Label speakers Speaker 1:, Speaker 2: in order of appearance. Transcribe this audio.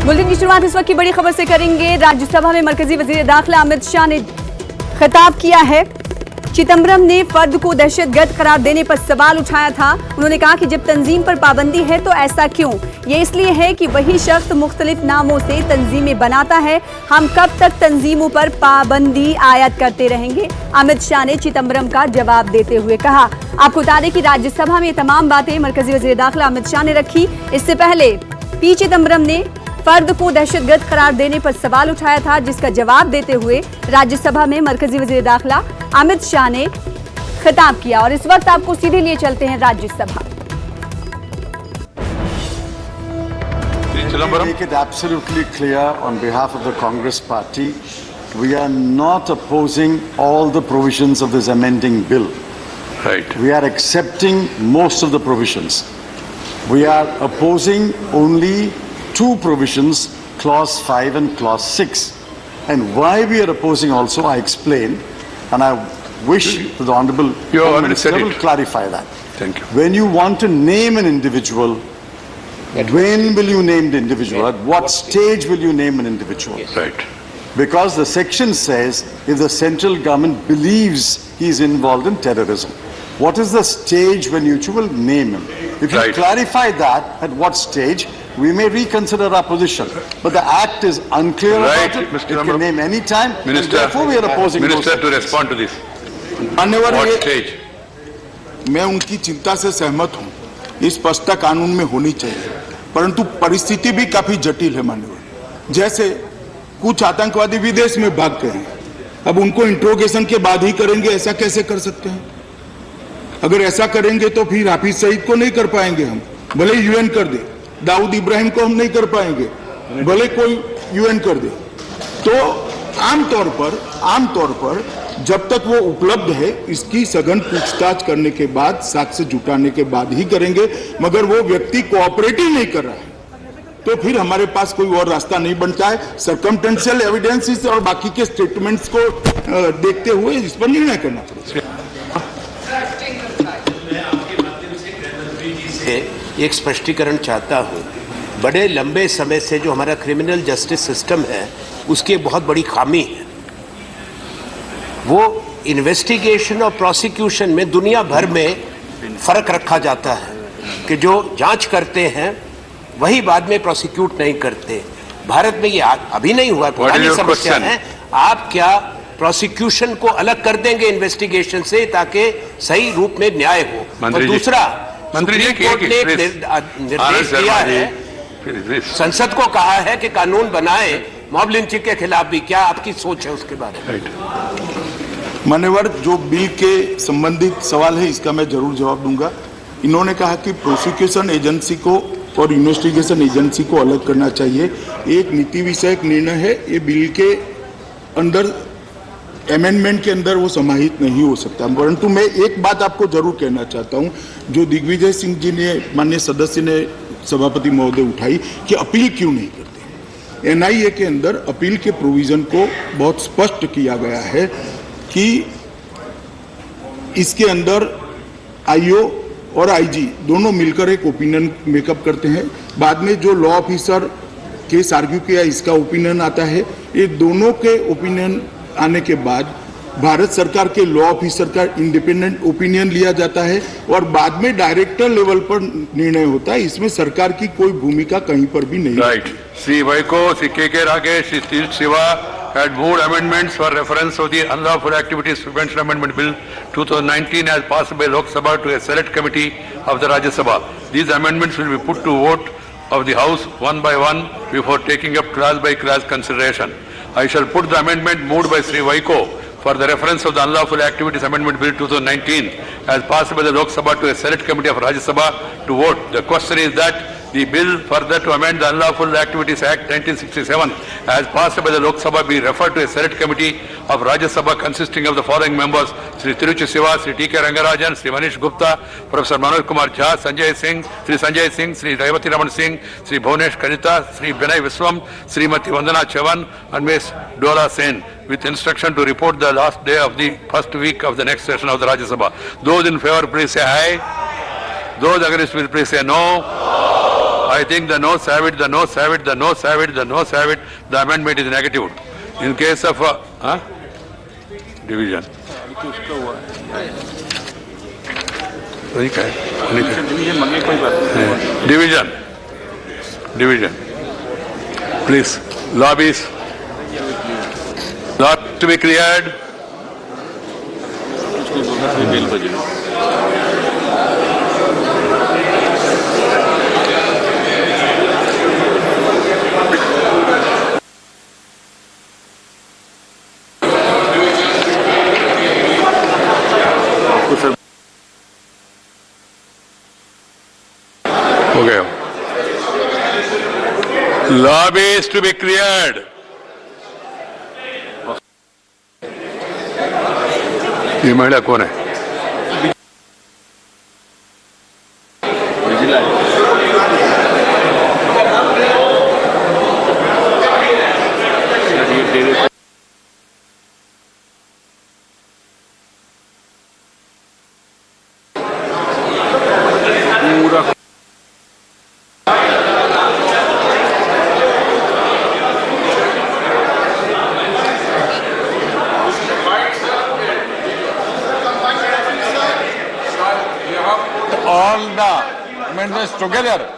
Speaker 1: Bulletin की शुरुआत इस वक्त की बड़ी खबर से करेंगे। राज्यसभा में मरकजी वजीर दाखिला अमित शाह ने खिताब किया है। चिदंबरम ने फर्द को दहशतगर्द करार देने पर सवाल उठाया था। उन्होंने कहा कि जब तंजीम पर पाबंदी है तो ऐसा क्यों? ये इसलिए है कि वही शख्स मुख्तलिफ नामों से तंजीमें बनाता है। हम कब तक तंजीमों पर पाबंदी आयद करते रहेंगे? अमित शाह ने चिदंबरम का जवाब देते हुए कहा। आपको बता दें कि राज्यसभा में तमाम बातें मरकजी वजीर दाखिला अमित शाह ने रखी। इससे पहले पी चिदंबरम ने फर्द को दहशतगर्द करार देने पर सवाल उठाया था, जिसका जवाब देते हुए राज्यसभा में मरकजी वजीर दाखिला अमित शाह ने खिताब किया। और इस वक्त आपको सीधे लिए चलते हैं Rajya Sabha.
Speaker 2: Make it absolutely clear on behalf of the Congress Party, we are not opposing all the provisions of this amending bill.
Speaker 3: Right.
Speaker 2: We are accepting most of the provisions. We are opposing only two provisions, clause 5 and clause 6. And why we are opposing also, I explain, and I wish the Honourable Prime Minister will clarify that.
Speaker 3: Thank you.
Speaker 2: When you want to name an individual, when will you name the individual? At what stage will you name an individual?
Speaker 3: Right.
Speaker 2: Because the section says if the central government believes he is involved in terrorism. What is the stage when you will name him? If you
Speaker 3: Right.
Speaker 2: clarify that, at what stage, we may reconsider our position. But the Act is unclear
Speaker 3: Right,
Speaker 2: about it.
Speaker 3: Mr.
Speaker 2: It
Speaker 3: Ramram.
Speaker 2: can name any time.
Speaker 3: Minister,
Speaker 2: Therefore, we are opposing
Speaker 3: Minister
Speaker 2: those
Speaker 3: to
Speaker 2: sections.
Speaker 3: respond to this.
Speaker 4: मान्यवर,
Speaker 3: What
Speaker 4: ये
Speaker 3: stage?
Speaker 4: मैं उनकी चिंता से सहमत हूँ। ये स्पष्टता कानून में होनी चाहिए, परंतु परिस्थिति भी काफी जटिल है मान्यवर। जैसे कुछ आतंकवादी विदेश में भाग गए हैं, अब उनको इंट्रोगेशन के बाद ही करेंगे, ऐसा कैसे कर सकते हैं? अगर ऐसा करेंगे तो फिर हाफिज सईद को नहीं कर पाएंगे हम, भले यूएन कर दे। दाऊद इब्राहिम को हम नहीं कर पाएंगे, भले कोई यूएन कर दे। तो आमतौर पर जब तक वो उपलब्ध है, इसकी सघन पूछताछ करने के बाद, साक्ष्य जुटाने के बाद ही करेंगे। मगर वो व्यक्ति कोऑपरेट ही नहीं कर रहा है तो फिर हमारे पास कोई और रास्ता नहीं बनता है। सर्कमटेंशियल एविडेंसेस और बाकी के स्टेटमेंट्स को देखते हुए इस पर निर्णय करना पड़ेगा।
Speaker 5: एक स्पष्टीकरण चाहता हूँ। बड़े लंबे समय से जो हमारा क्रिमिनल जस्टिस सिस्टम है, उसकी बहुत बड़ी खामी है। वो इन्वेस्टिगेशन और प्रोसिक्यूशन में दुनिया भर में फर्क रखा जाता है कि जो जांच करते हैं वही बाद में प्रोसिक्यूट नहीं करते। भारत में ये अभी नहीं हुआ, पुरानी समस्या है। आप क्या प्रोसिक्यूशन को अलग कर देंगे इन्वेस्टिगेशन से, ताकि सही रूप में न्याय हो? और दूसरा,
Speaker 3: मंत्री जी
Speaker 5: सुप्रीम कोर्ट ने एक निर्देश दिया है, संसद को कहा है कि कानून बनाए मॉब लिंचिंग के खिलाफ भी। क्या आपकी सोच है उसके बारे में?
Speaker 4: मान्यवर, जो बिल के संबंधित सवाल है इसका मैं जरूर जवाब दूंगा। इन्होंने कहा कि प्रोसिक्यूशन एजेंसी को और इन्वेस्टिगेशन एजेंसी को अलग करना चाहिए। एक नीति विषयक निर्णय है, ये बिल के अंदर अमेंडमेंट के अंदर वो समाहित नहीं हो सकता। परंतु मैं एक बात आपको जरूर कहना चाहता हूं, जो दिग्विजय सिंह जी ने, माननीय सदस्य ने, सभापति महोदय उठाई कि अपील क्यों नहीं करते। एनआईए के अंदर अपील के प्रोविजन को बहुत स्पष्ट किया गया है कि इसके अंदर आईओ और आईजी दोनों मिलकर एक ओपिनियन मेकअप करते हैं। बाद में जो लॉ ऑफिसर केस आर्ग्यू किया, इसका ओपिनियन आता है। ये दोनों के ओपिनियन आने के बाद भारत सरकार के लॉ ऑफिसर का इंडिपेंडेंट ओपिनियन लिया जाता है और बाद में डायरेक्टर लेवल पर निर्णय होता है। इसमें सरकार की कोई भूमिका कहीं पर भी नहीं।
Speaker 3: Right. Sri Vaiko, Sri K.K. Rakesh, Sri Til Shiva had moved amendments for reference of the Unlawful Activities Prevention Amendment Bill 2019 as passed by Lok Sabha to a select committee of the Rajya Sabha. These amendments will be put to vote of the House one by one before taking up class by class consideration. I shall put the amendment moved by Sri Vaiko for the reference of the Unlawful Activities Amendment Bill 2019 as passed by the Lok Sabha to a select committee of Rajya Sabha to vote. The question is that the bill further to amend the Unlawful Activities Act 1967 as passed by the Lok Sabha be referred to a select committee of Rajya Sabha consisting of the following members: Sri Tiruchi Siva, Sri T.K. Rangarajan, Sri Manish Gupta, Professor Manoj Kumar Jha, Sri Sanjay Singh, Sri Revati Raman Singh, Sri Bhuvanesh Kalita, Sri Binay Viswam, Srimati Vandana Chavan and Ms. Dola Sen, with instruction to report the last day of the first week of the next session of the Rajya Sabha. Those in favor please say aye. Those against will please say no. I think the noes have it, the noes have it, the noes have it, the noes have it. The amendment is negative. In case of division. Division. Division. Please, lobbies. Lobby to be cleared. Okay. Lobbies to be cleared. ये महिला कौन है?
Speaker 2: All the amendments together.